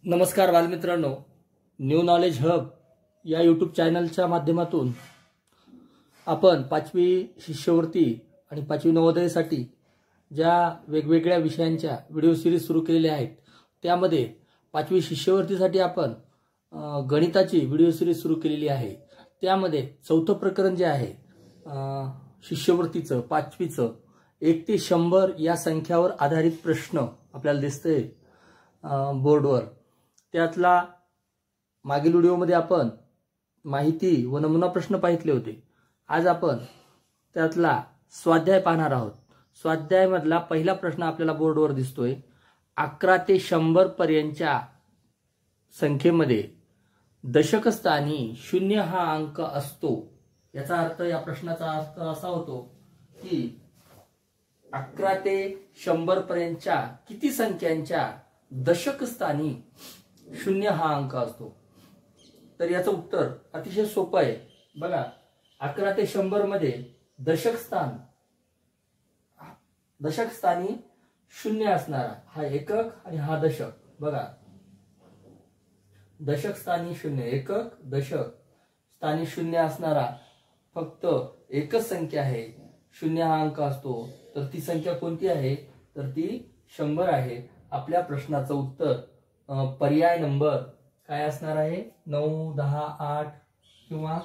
नमस्कार बालमित्रांनो, new knowledge hub या यूट्यूब चॅनलच्या माध्यमातून आपण 5वी शिष्यवृत्ती आणि 5वी नवोदयसाठी ज्या वेगवेगळ्या विषयांच्या व्हिडिओ सिरीज सुरू केलेल्या आहेत त्यामध्ये 5वी शिष्यवृत्तीसाठी आपण गणिताची व्हिडिओ सिरीज सुरू केलेली आहे। त्यामध्ये चौथं प्रकरण जे आहे शिष्यवृत्तीचं 5वीचं 1 ते 100 या संख्यावर आधारित प्रश्न आपल्याला दिसतंय बोर्डवर। त्यातला मागील व्हिडिओमध्ये आपण माहिती व नमुना प्रश्न पाहितले होते। आज आपण त्यातला स्वाध्याय पाहणार आहोत। स्वाध्याय मधला पहिला प्रश्न आपल्याला बोर्डवर दिसतोय। 11 ते 100 पर्यंतच्या संख्येमध्ये दशक स्थानी 0 हा अंक असतो। याचा अर्थ या प्रश्नाचा अर्थ असा होतो की 11 ते 100 पर्यंतच्या किती संख्यांच्या दशक स्थानी 0 हा अंक असतो। तर याचं उत्तर अतिशय सोपं आहे। बघा 11 ते 100 मध्ये दशक स्थानी 0 असणारा हा एकक आणि हा दशक। बघा दशक स्थानी 0 एकक, दशक स्थानी 0 असणारा फक्त एकच संख्या आहे। 0 हा अंक असतो तर ती संख्या कोणती आहे तर ती 100 आहे। आपल्या प्रश्नाचं उत्तर पर्याय नंबर काय असणार आहे 9, 10, 8 किंवा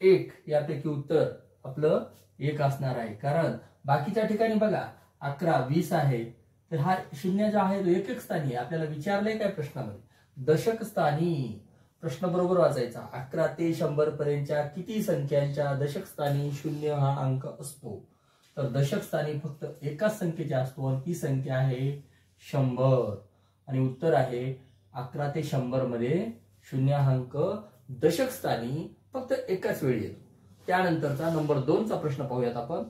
1 यापैकी उत्तर आपलं 1 असणार आहे। कारण बाकीच्या ठिकाणी बघा 11, 20 आहे तर हा 0 जो आहे तो एकक स्थानी आहे। आपल्याला विचारलंय काय प्रश्नामध्ये दशक स्थानी। प्रश्न बरोबर वाचायचा 11 ते 100 पर्यंतच्या किती संख्यांच्या दशक स्थानी 0 हा अंक असतो। तर दशक स्थानी फक्त एकाच संख्येचा असतो आणि ती संख्या आहे 100 आणि उत्तर आहे 11 ते 100 मध्ये 0 हा अंक दशक स्थानी फक्त एकाच वेळी येतो। त्यानंतरचा नंबर 2 चा प्रश्न पाहूयात आपण।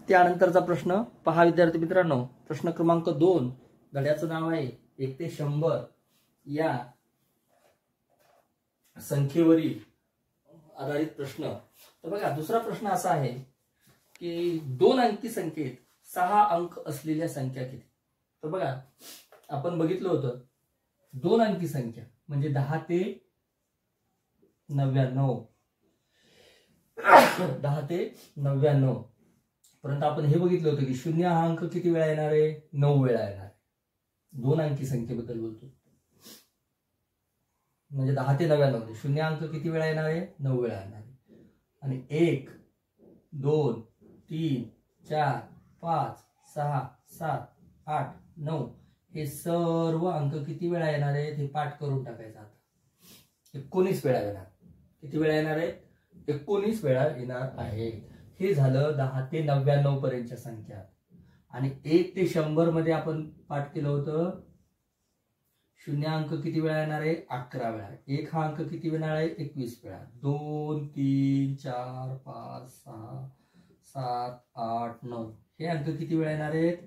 त्यानंतरचा प्रश्न पहा विद्यार्थी मित्रांनो। प्रश्न क्रमांक 2 धड्याचं नाव आहे 1 ते 100 या संख्येवरील आधारित प्रश्न। तर बघा दुसरा प्रश्न असा आहे की 2 अंकी संख्येत 6 अंक असलेल्या संख्या किती। तर बघा आपण बघितलं होतं 2 अंकी संख्या म्हणजे 10 ते 99 10 ते 99 परंतु आपण हे बघितलं होतं की 0 हा अंक किती वेळा येणार आहे 9 वेळा येणार आहे। 2 अंकी संख्येबद्दल बोलतो म्हणजे 10 ते 99 मध्ये 0 अंक किती वेळा येणार आहे 9 वेळा येणार आहे। आणि 1, 2, 3, 4, 5, 6, 7, 8, 9 हे सर्व अंक किती वेळा येणार आहेत हे पाठ करून टाकायचं। आता 19 वेळा येणार। किती वेळा येणार आहेत 19 वेळा येणार आहे। हे झालं 10 ते 99 पर्यंतच्या संख्या। आणि 1 ते 100 मध्ये आपण पाठ केलं होतं 0 अंक किती वेळा येणार आहे 11 वेळा। 1 हा अंक किती येणार आहे 21 वेळा। 2, 3, 4, 5, 6, 7, 8, 9 हे अंक किती वेळा येणार आहेत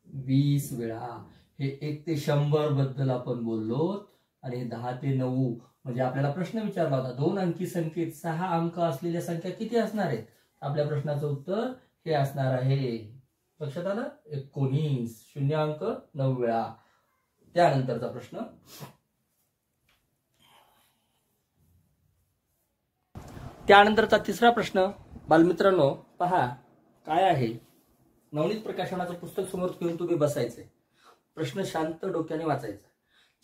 20 वेळा। हे 1 ते 100 बद्दल आपण बोललो। आणि 10 ते 9 म्हणजे आपल्याला प्रश्न विचारला होता 2 अंकी संख्येत 6 अंक असलेल्या संख्या किती असणार आहेत। आपल्या प्रश्नाचं उत्तर हे असणार आहे लक्षात आलं 19 0 अंक 9 वेळा। त्यानंतरचा प्रश्न त्यानंतरचा तिसरा प्रश्न बालमित्रांनो पहा काय आहे। नवनीत प्रकाशनाचं पुस्तक समोर घेऊन तुम्ही बसायचंय। प्रश्न शांत डोक्याने वाचायचा।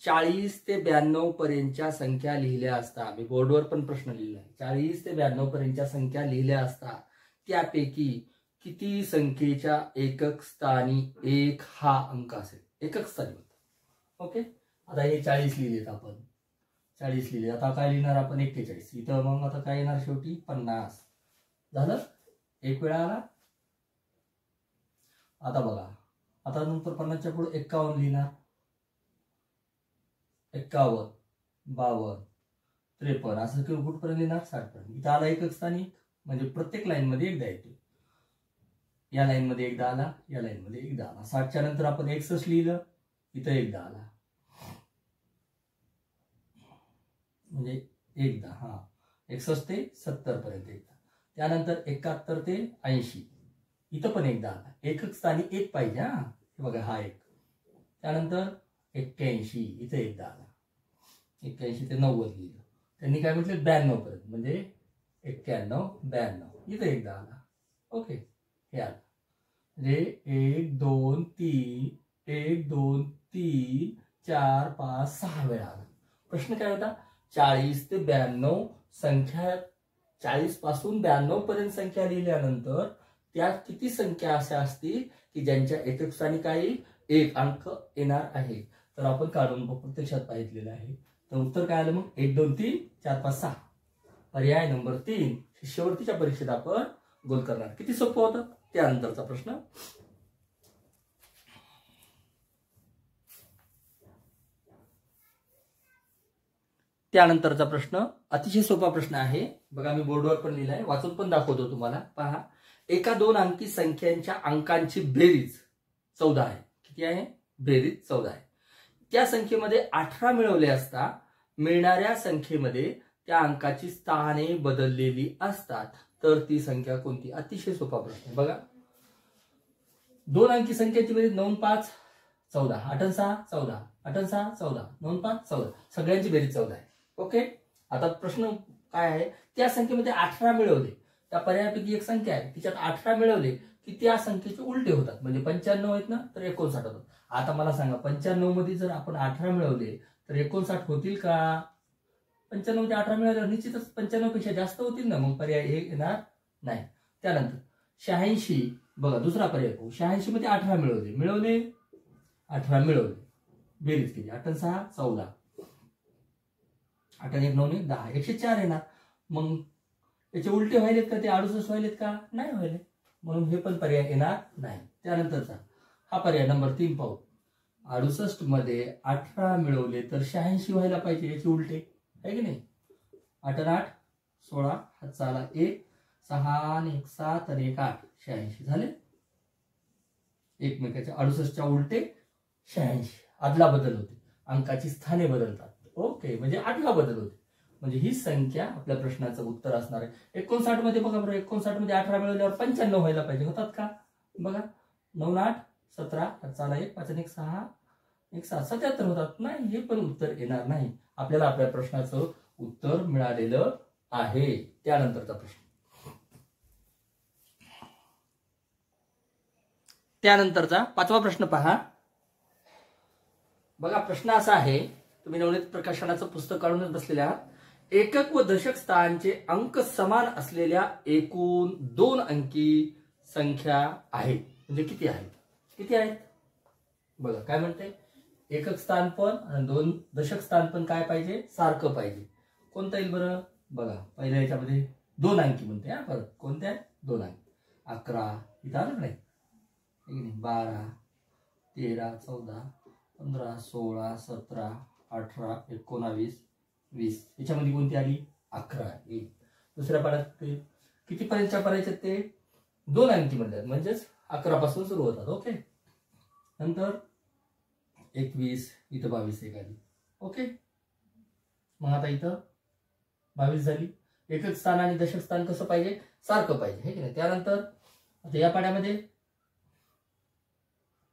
40 ते 92 पर्यंतच्या संख्या लिहिल्या असता मी बोर्डवर पण प्रश्न लिहिला आहे। 40 ते 92 पर्यंतच्या संख्या लिहिल्या असता त्यापैकी किती संख्येच्या एकक स्थानी 1 हा अंक असेल। एकक स्थानी ओके। आता हे 40 लिहिलेत आपण 40 लिहिले। आता काय लिहिणार आपण 41 इथं मग आता काय येणार शेवटी 50 झालं 1 वेळा आला। आता बघा आता नंतर 50 च्या पुढे 51 लिहिणार 51, 52, 53 असं कुठपर्यंत लिहिणार 60 पर्यंत। इथं आला एकक स्थानी म्हणजे प्रत्येक लाईन मध्ये एकदा येतो। या लाईन मध्ये एकदा आला या लाईन मध्ये एकदा आला। 60 च्या नंतर आपण 61 लिहिलं इथं एकदा आला म्हणजे एकदा हा 61 ते 70 पर्यंत एकदा। त्यानंतर 71 ते 80 इथं पण एकदा आला, एकक स्थानी एक पाहिजे हा, हे बघा हा एक. त्यानंतर 81 इथे एकदा आला, 81 ते 90 लिहिलं. त्यांनी काय म्हटलं 92 पर्यंत, म्हणजे 91 92 इथे एकदा आला. ओके, हे आलं म्हणजे 1 2 3 1 2 3 4 5 6 वेळा आला. प्रश्न काय होता, 40 ते 92 संख्या, 40 पासून 92 पर्यंत संख्या लिहिल्यानंतर त्या किती संख्या अशा असतील की ज्यांच्या एकक स्थानी काही एक अंक येणार आहे. तर आपण काढून प्रत्यक्षात पाहिलेलं आहे. तर उत्तर काय आलं मग 1 2 3 4 5 6. पर्याय नंबर 3 शेवटच्या परीक्षेत आपण गोल करणार. किती सोपं होतं. त्यानंतरचा प्रश्न, त्यानंतरचा प्रश्न अतिशय सोपा प्रश्न आहे बघा. मी बोर्डवर पण लिहिलाय, वाचून पण दाखवतो तुम्हाला. पहा, एका 2 अंकी संख्यांच्या अंकांची बेरीज 14 आहे. किती आहे, बेरीज 14 आहे. त्या संख्येमध्ये 18 मिळवले असता मिळणाऱ्या संख्येमध्ये त्या अंकाची स्थाने बदललेली असतात, तर ती संख्या कोणती. अतिशय सोपा प्रश्न बघा. 2 अंकी संख्येची बेरीज 9 5 14, 8 6 14, 8 6 14, 9 5 14, सगळ्यांची बेरीज 14 आहे. ओके, आता प्रश्न काय आहे, त्या संख्येमध्ये 18 मिळवले, त्या पर्यायापैकी एक संख्या आहे तिच्यात 18 मिळवले की त्या संख्येचे उलटे होतात, म्हणजे 95 आहेत ना, तर 59 होतात. आता मला सांगा, 95 मध्ये जर आपण 18 मिळवले तर 59 होतील का. 95 मध्ये 18 मिळवल्यावर निश्चितच 95 पेक्षा जास्त होतील ना, मग पर्याय हे येणार नाही. त्यानंतर 86 बघा, दुसरा पर्याय पाहू. 86 मध्ये 18 मिळवले 18 मिळवले, बेरीज केली 8 6 14, 8 1 9 10, 104 येणार. मग याचे उलटे व्हायलेत का, ते 68 व्हायलेत का, नाही व्हायले, म्हणून हे पण पर्याय येणार नाही. त्यानंतरचा हा पर्याय नंबर 3 पाहू. 68 मध्ये 18 मिळवले तर 86 व्हायला पाहिजे, याचे उलटे आहे की नाही. 8 8 16, हात चाला 1 6 आणि 1 7 आणि 1 8, 86 झाले. एकमेकाच्या 68च्या उलटे 86, आदला बदल होते, अंकाची स्थाने बदलतात. ओके, म्हणजे आदला बदल होते, म्हणजे ही संख्या आपल्या प्रश्नाचं उत्तर असणार आहे. 59 मध्ये बघा बरं, 59 मध्ये 18 मिळवल्यावर 95 व्हायला पाहिजे, होतात का बघा. 9 8 17, चाला 1 5 1 6 1 7, 77 होतात. नाही, हे पण उत्तर येणार नाही. आपल्याला आपल्या प्रश्नाचं उत्तर मिळालेलं आहे. त्यानंतरचा प्रश्न, त्यानंतरचा 5वा प्रश्न पहा बघा. प्रश्न असा आहे, तुम्ही नवनीत प्रकाशनाचं पुस्तक काढूनच बसलेले आहात. एकक व दशक स्थानांचे अंक समान असलेल्या एकूण 2 अंकी संख्या आहेत, म्हणजे किती आहेत. किती आहेत बघा. काय म्हणते, एकक स्थान पण आणि 2 दशक स्थान पण काय पाहिजे, सारखं पाहिजे. कोणतं येईल बरं बघा. पहिल्या याच्यामध्ये 2 अंकी म्हणते हा, परत कोणत्या 2 अंकी. 11 इथं आलं नाही, 12 13 14 15 16 17 18 19 20, याच्यामध्ये कोणती आली 11 येईल. दुसऱ्या पाड्यात किती पर्यंतच्या पाड्याचे ते 2 अंकी म्हणतात, म्हणजेच 11 पासून सुरू होतात. ओके, नंतर 21, इथं 22 एक आली. ओके, मग आता इथं 22 झाली. एकक स्थान आणि दशक स्थान कसं पाहिजे, सारखं पाहिजे, हे की नाही. त्यानंतर आता या पाड्यामध्ये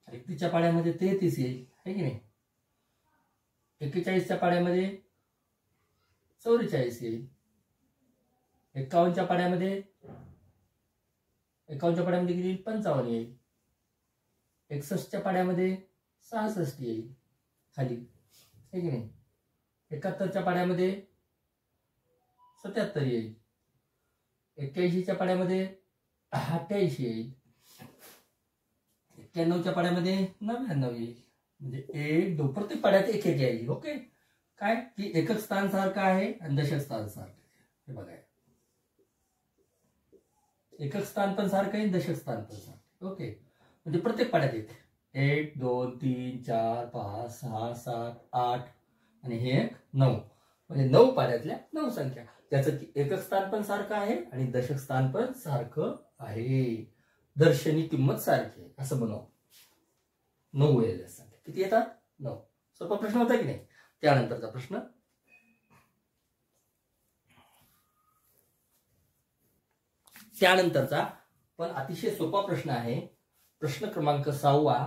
31च्या पाड्यामध्ये 33 येईल, हे की नाही. 41च्या पाड्यामध्ये 44 येईल. 51च्या पाड्यामध्ये किती येईल, 55 येईल. 61च्या पाड्यामध्ये 66 येईल खाली, हे की नाही. 71च्या पाड्यामध्ये 77 येईल. 81च्या पाड्यामध्ये 88 येईल. 91च्या पाड्यामध्ये 99 येईल. म्हणजे 1 2 प्रत्येक पाड्यात 1 1 येईल. ओके, काय की एकक स्थान सारखं आहे आणि दशक स्थान सारखं आहे. हे बघा, एकक स्थान पण सारखं आहे, दशक स्थान पण सारखं. ओके, म्हणजे प्रत्येक पाड्यात येते. 1 2 3 4 5 6 7 8 आणि हे 9, म्हणजे 9 पाड्यातल्या 9 संख्या. त्याचं एकक स्थान पण सारखं आहे आणि दशक स्थान पण सारखं आहे. दर्शनी किंमत सारखी आहे असं म्हणू. 9 वेळेला संख्या किती येतात, 9. सोपा प्रश्न होता की नाही. त्यानंतरचा प्रश्न, त्यानंतरचा पण अतिशय सोपा प्रश्न आहे. प्रश्न क्रमांक 6.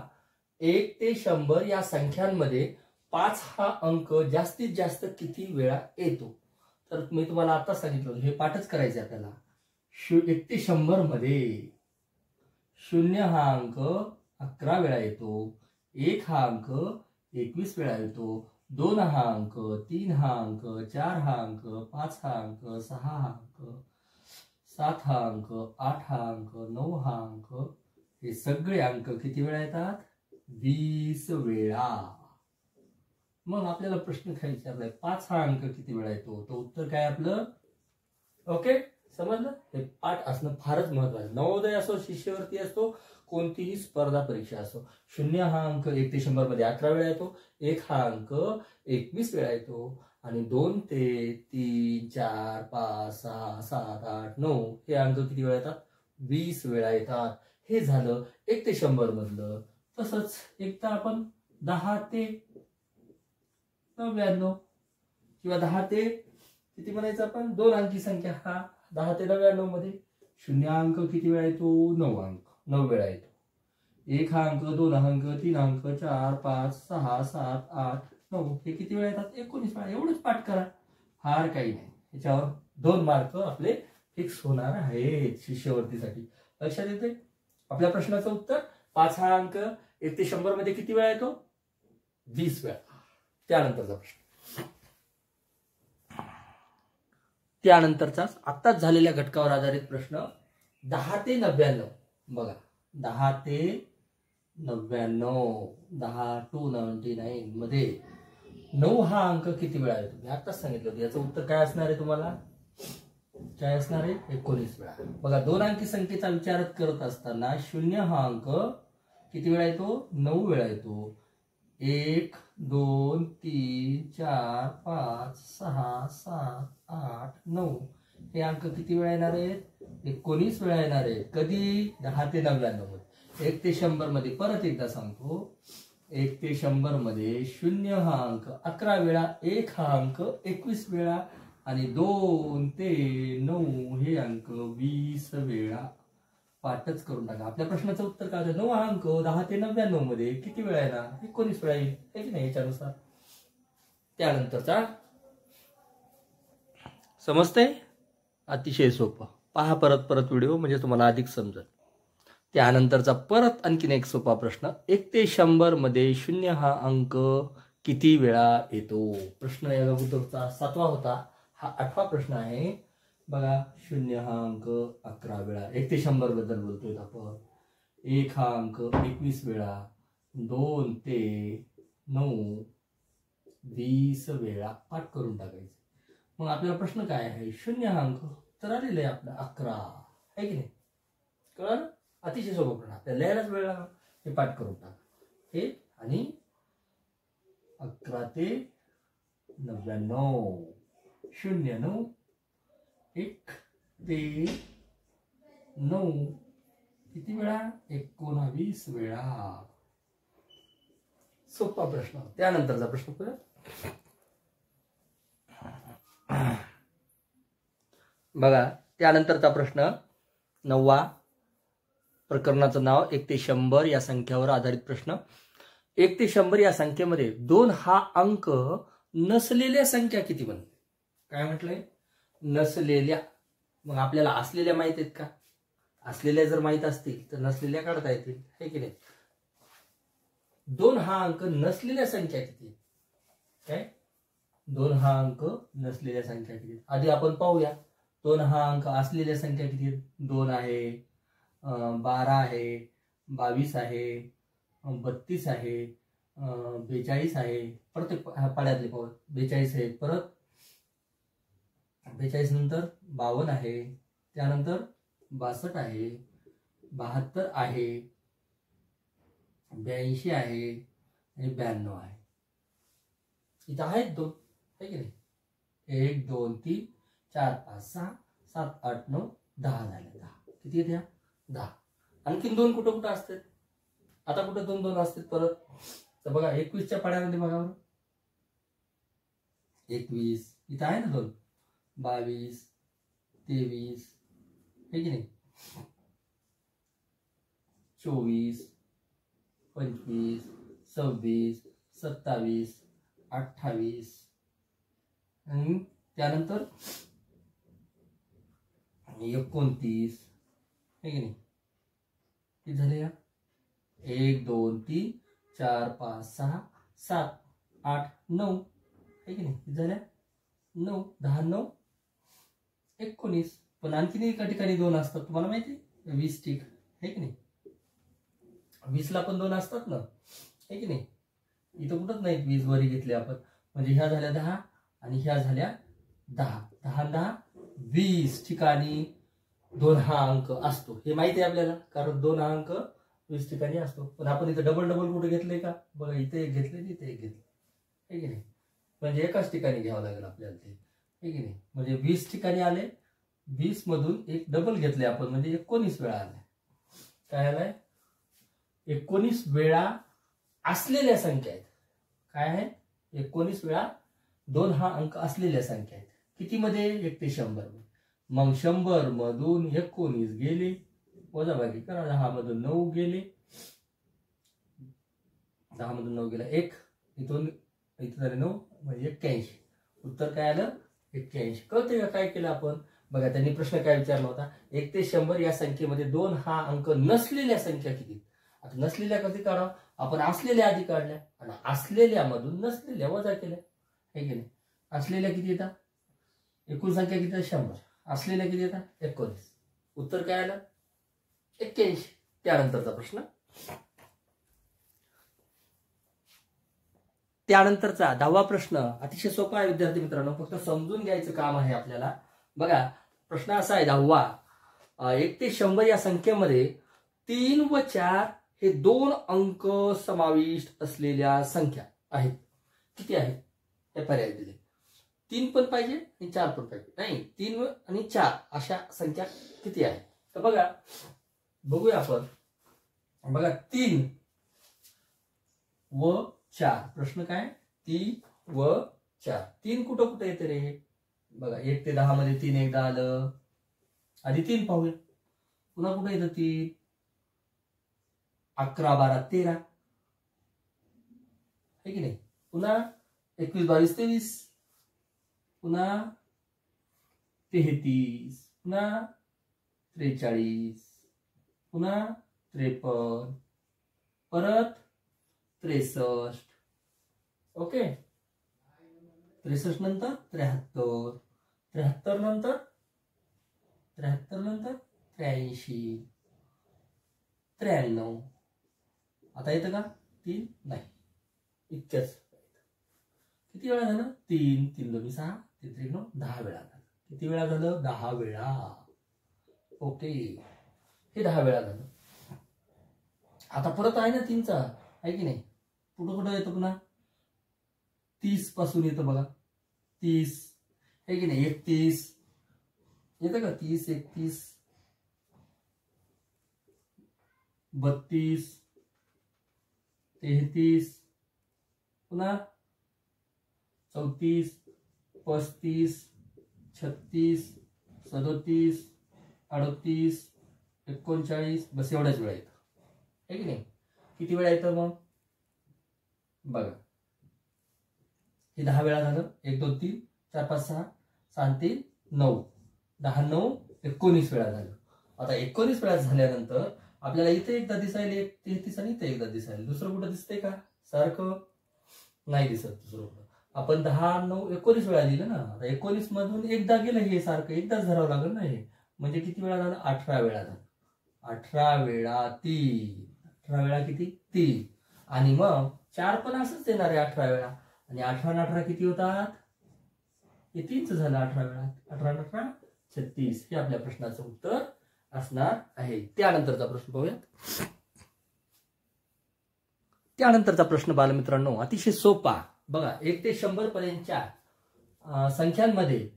1 ते 100 या संख्यांमध्ये 5 हा अंक जास्तीत जास्त किती वेळा येतो? तर मी तुम्हाला आता सांगितलं हे पाठच करायचे आपल्याला. 1 ते 100 मध्ये 0 हा अंक 11 वेळा येतो, 1 हा अंक 21 वेळा येतो, 2 हा अंक, 3 हा अंक, 4 हा अंक, 5 हा अंक, 6 हा अंक, 7 हा अंक, 8 हा अंक, 9 हा अंक, हे सगळे अंक किती वेळा येतात? 20 वेळा. मग आपल्याला प्रश्न काय विचारलाय? 5 हा अंक किती वेळा येतो? तो उत्तर काय आपलं? ओके, समजलं? हे पाठ असणं फारच महत्वाचं. नवोदय असो, शिष्यवृत्ती असो, कोणतीही स्पर्धा परीक्षा असो. 0 हा अंक 1 ते 100 मध्ये 11 वेळा येतो, 1 हा अंक 21 वेळा येतो, आणि 2 ते 3, 4, 5, 6, 7, 8, 9 हे अंक किती वेळा येतात? 20 वेळा येतात. हे झालं 1 ते 100 मधलं. तसंच एकदा आपण 10 ते 99 किंवा 10 ते किती म्हणायचं आपण? 2 अंकी संख्या. हा 10 ते 99 मध्ये 0 अंक किती वेळा येतो? 9 अंक 9 वेळा येतो. 1 हा अंक, 2 अंक, 3 अंक, 4, 5, 6, 7, 8, 9 हे किती वेळा येतात? 19 वेळा. एवढंच पाठ करा, फार काही नाही. याच्यावर 2 मार्क आपले फिक्स होणार आहेत शिष्यवृत्तीसाठी. लक्षात येते? आपल्या प्रश्नाचं उत्तर 5 हा अंक 1 ते 100 मध्ये किती वेळा येतो? 20 वेळा. त्यानंतरचा प्रश्न, त्यानंतरचा आत्ताच झालेल्या घटकावर आधारित प्रश्न 10 ते 99. बघा 10 ते 99, 10 to 99 मध्ये 9 हा अंक किती वेळा येतो? मी आत्ताच सांगितलं होतं. याचं उत्तर काय असणार आहे तुम्हाला? काय असणार आहे? 19 वेळा. बघा 2 अंकी संख्येचा विचार करत असताना 0 हा अंक किती वेळा येतो? 9 वेळा येतो. 1, 2, 3, 4, 5, 6, 7, 8, 9 हे अंक किती वेळा येणार आहेत? 19 वेळा येणार आहेत. कधी? 10 ते 99 मध्ये. 1 ते 100 मध्ये परत एकदा सांगतो, 1 ते 100 मध्ये 0 हा अंक 11 वेळा, 1 हा अंक 21 वेळा, आणि 2 ते 9 हे अंक 20 वेळा. पाठच करून टाका. आपल्या प्रश्नाचं उत्तर काय होतं? 9 हा अंक 10 ते 99 मध्ये किती वेळा येणार? 19 वेळा येईल, आहे की नाही? याच्यानुसार. त्यानंतरचा समजतंय? अतिशय सोपं. पहा परत व्हिडिओ, म्हणजे तुम्हाला अधिक समजेल. त्यानंतरचा परत आणखीन एक सोपा प्रश्न. 1 ते 100 मध्ये 0 हा अंक किती वेळा येतो? प्रश्न या अगोदरचा 7वा होता, हा 8वा प्रश्न आहे. बघा 0 हा अंक 11 वेळा, 1 ते 100 बद्दल बोलतोय आपण. 1 हा अंक 21 वेळा, 2 ते 9 20 वेळा. पाठ करून टाकायचं. मग आपल्याला प्रश्न काय आहे? 0 हा अंक तर आलेला आहे आपला 11, आहे की नाही? कळलं? अतिशय सोपं प्रश्न. आपल्याला लिहायलाच वेळ लागला. हे पाठ करून टाका. हे आणि 11 ते 99, 0, 1 ते 9 किती वेळा? 19 वेळा. सोपा प्रश्न. त्यानंतरचा प्रश्न परत बघा. त्यानंतरचा प्रश्न 9वा, प्रकरणाचं नाव 1 ते 100 या संख्यावर आधारित प्रश्न. 1 ते 100 या संख्येमध्ये 2 हा अंक नसलेल्या संख्या किती बनते? काय म्हटलंय? नसलेल्या. मग आपल्याला असलेल्या माहित आहेत का? असलेल्या जर माहित असतील तर नसलेल्या काढता येतील, है की नाही? 2 हा अंक नसलेल्या संख्या किती? काय? 2 हा अंक नसलेल्या संख्या किती? आधी आपण पाहूया. 2 हा अंक असलेल्या संख्या किती? 2 आहे, 12 आहे, 22 आहे, 32 आहे, 42 आहे. प्रत्येक पाड्यातले पाहू. 42 आहे, परत 42 नंतर 52 आहे, त्यानंतर 62 आहे, 72 आहे, 82 आहे आणि 92 आहे. इथं आहेत 2, आहे की नाही? 1 2 3 4 5 6 7 8 9 10 झाले. 10 किती येत्या? 10. आणखीन 2 कुठं कुठं असतात? आता कुठं 2 2 असतात परत? तर बघा 21च्या पाड्यामध्ये बघा बरं. 21 इथं आहे ना 2, 22 23, हे की नाही? 24, 25, 26, 27, 28 आणि त्यानंतर 29 आहे की नाही. किती झाले या 1 2 3 4 5 6 7 8 9 आहे की नाही. किती झाल्या 9 10 9 19. पण आणखीन एका ठिकाणी 2 असतात तुम्हाला माहिती आहे 20 टिक आहे की नाही. 20 ला पण 2 असतात ना आहे की नाही. इथं कुठंच नाही 20 वरी घेतले आपण. म्हणजे ह्या झाल्या 10 आणि ह्या झाल्या 10. 10 10 20 ठिकाणी 2 हा अंक असतो हे माहिती आहे आपल्याला. कारण 2 हा अंक 20 ठिकाणी असतो. पण आपण इथं डबल डबल कुठे घेतलंय का बघा. इथे एक घेतले इथे एक घेतले आहे की नाही. म्हणजे एकाच ठिकाणी घ्यावं लागेल आपल्याला ते आहे की नाही. म्हणजे 20 ठिकाणी आले 20 मधून एक डबल घेतले आपण म्हणजे 19 वेळा आलाय. काय आलाय 19 वेळा असलेल्या संख्या आहेत. काय आहे 19 वेळा 2 हा अंक असलेल्या संख्या आहेत. किती मध्ये 1 ते 100. मग 100 मधून 19 गेले वजाबाकी करा. 10 मधून 9 गेले 10 मधून 9 गेला 1 इथून इथं झाले 9 म्हणजे 81. उत्तर काय आलं 81. कळते का काय केलं आपण बघा. त्यांनी प्रश्न काय विचारला होता 1 ते 100 या संख्येमध्ये 2 हा अंक नसलेल्या संख्या किती. आता नसलेल्या कधी काढा आपण असलेल्या आधी काढल्या आणि असलेल्या मधून नसलेल्या वजा केल्या हे की नाही. असलेल्या किती येतात एकूण संख्या किती 100. असलेल्या किती येतात 19. उत्तर काय आलं 81. त्यानंतरचा प्रश्न त्यानंतरचा 10वा प्रश्न अतिशय सोपा आहे विद्यार्थी मित्रांनो. फक्त समजून घ्यायचं काम आहे आपल्याला. बघा प्रश्न असा आहे 10वा 1 ते 100 या संख्येमध्ये 3 व 4 हे 2 अंक समाविष्ट असलेल्या संख्या आहेत. किती आहेत हे पर्याय दिले. 3 पण पाहिजे आणि 4 पण पाहिजे. नाही 3 आणि 4 अशा संख्या किती आहेत. तर बघा बघूया आपण. बघा 3 व 4 प्रश्न काय 3 व 4. 3 कुठं कुठं येते रे बघा. 1 ते 10 मध्ये 3 एकदा आलं. आधी 3 पाहूया. पुन्हा कुठं येतं 3 11 12 13 आहे की नाही. पुन्हा 21 22 23 पुन्हा 33 पुन्हा 43 पुन्हा 53 परत 63 ओके. 63 नंतर 73 73 नंतर 83 93. आता येतं का 3 नाही इतक्याच. किती वेळा झालं 3 3 2 6 3 3 9 10 वेळा झालं. किती वेळा झालं 10 वेळा. ओके हे 10 वेळा झालं. आता परत आहे ना 3चा आहे की नाही. कुठं कुठं येतं पुन्हा 30 पासून येतं बघा. 30 आहे की नाही. 31 येतं का 30 31 32 33 पुन्हा 34 35 36 37 38 39 बस एवढ्याच वेळा येतं आहे की नाही. किती वेळा येतं मग बघा. हे 10 वेळा झालं. 1 2 3 4 5 6 7 3 9 10 9 19 वेळा झालं. आता 19 वेळा झाल्यानंतर आपल्याला इथे एकदा दिसायला 33 आणि इथे एकदा दिसायला. दुसरं कुठं दिसतंय का सारखं नाही दिसत. दुसरं कुठं आपण 10 9 19 वेळा दिलं ना. आता 19 मधून एकदा गेलं हे सारखं एकदाच धरावं लागेल ना हे. म्हणजे किती वेळा झालं 18 वेळा झालं. 18 वेळा 3 18 वेळा किती 3 आणि मग 4 पण असंच येणार आहे 18 वेळा. आणि 18 आणि 18 किती होतात हे 3च झालं 18 वेळा. 18 18 36 हे आपल्या प्रश्नाचं उत्तर असणार आहे. त्यानंतरचा प्रश्न पाहूयात. त्यानंतरचा प्रश्न बालमित्रांनो अतिशय सोपा. बघा 1 ते 100 पर्यंतच्या संख्यांमध्ये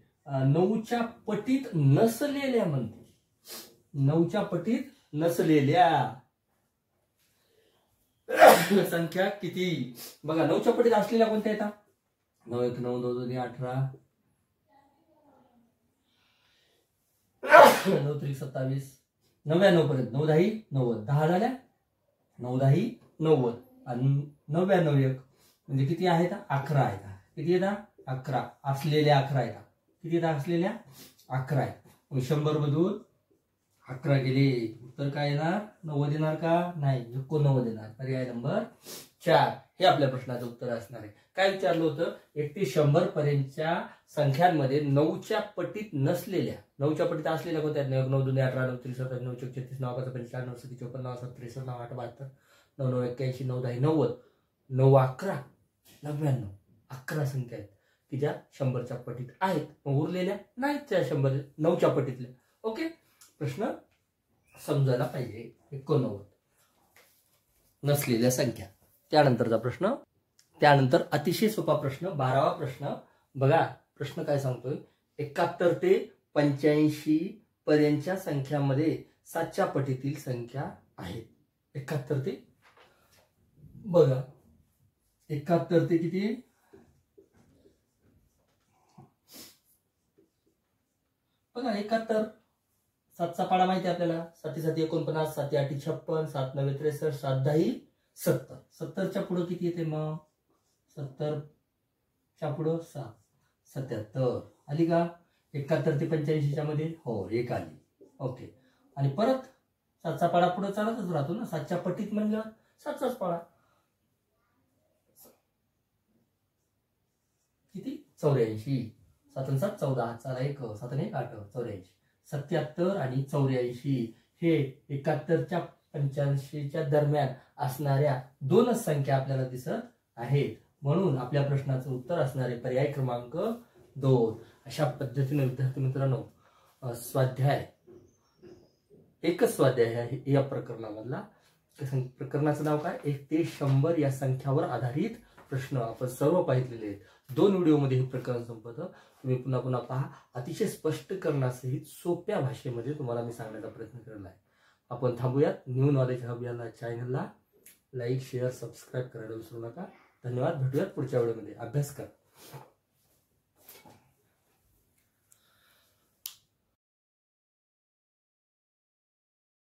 9च्या पटीत नसलेल्या म्हणते. 9च्या पटीत नसलेल्या संख्या किती. बघा 9च्या पटीत असलेल्या कोणत्या येतात 9 1 9 2 2 18 9 3 27 99 पर्यंत 9 10 90 10 झाल्या 9 10 90 आणि 99 एक म्हणजे किती आहेत? 11 आहेत. किती आहेत? 11 असलेल्या 11 आहेत. किती आहेत? असलेल्या 11 आहेत. मग 100 मधून 11 गेले, उत्तर काय येणार? 90 येणार का? नाही, 89 येणार. पर्याय नंबर 4 हे आपल्या प्रश्नाचं उत्तर असणार आहे. काय विचारलं होतं? 1 ते 100 पर्यंतच्या संख्यांमध्ये 9च्या पटीत नसलेल्या, 9च्या पटीत असलेल्या कोणत्या? 9 2 18 9 3 7 9 4 36 9 5 45 9 6 54 9 7 63 9 8 72 9 9 81 9 10 90 9 11 99 11 संख्या आहेत की ज्या 100च्या पटीत आहेत. मग उरलेल्या नाहीत त्या 100 9च्या पटीतल्या. ओके, प्रश्न समजायला पाहिजे. 89 नसलेल्या संख्या. त्यानंतरचा प्रश्न, त्यानंतर अतिशय सोपा प्रश्न 12वा प्रश्न बघा. प्रश्न काय सांगतोय? 71 ते 85 पर्यंतच्या संख्यामध्ये 7च्या पटीतील संख्या आहेत. 71 ते बघा, 71 ते किती? बघा 71 7चा पाडा माहिती आपल्याला. 7 7 49 7 8 56 7 9 63 7 10 70. 70च्या पुढे किती येते? मग 70च्या पुढे 7 77 आली का? 71 ते 85च्या मध्ये हो 1 आली. ओके, आणि परत 7चा पाडा पुढे चालतच राहतो ना. 7च्या पटीत म्हणजे 7चाच पाडा. किती? 84. 7 7 14 चला 1 7 1 8 84. 77 आणि 84 हे 71च्या 85च्या दरम्यान असणाऱ्या दोनच संख्या आपल्याला दिसत आहेत. म्हणून आपल्या प्रश्नाचं उत्तर असणारे पर्याय क्रमांक 2. अशा पद्धतीने विद्यार्थी मित्रांनो, स्वाध्याय एकच स्वाध्याय आहे या प्रकरणामधला. प्रकरणाचं नाव काय? 1 ते 100 या संख्यावर आधारित प्रश्न आपण सर्व पाहिलेले आहेत. 2 व्हिडिओमध्ये हे प्रकरण संपतं. तुम्ही पुन्हा पुन्हा पहा. अतिशय स्पष्टीकरणासहित सोप्या भाषेमध्ये तुम्हाला मी सांगण्याचा प्रयत्न केला आहे. आपण थांबूयात. न्यू नॉलेज हब या चॅनलला लाईक शेअर सबस्क्राईब करायला विसरू नका. धन्यवाद. भेटूयात पुढच्या व्हिडिओमध्ये. अभ्यास करा.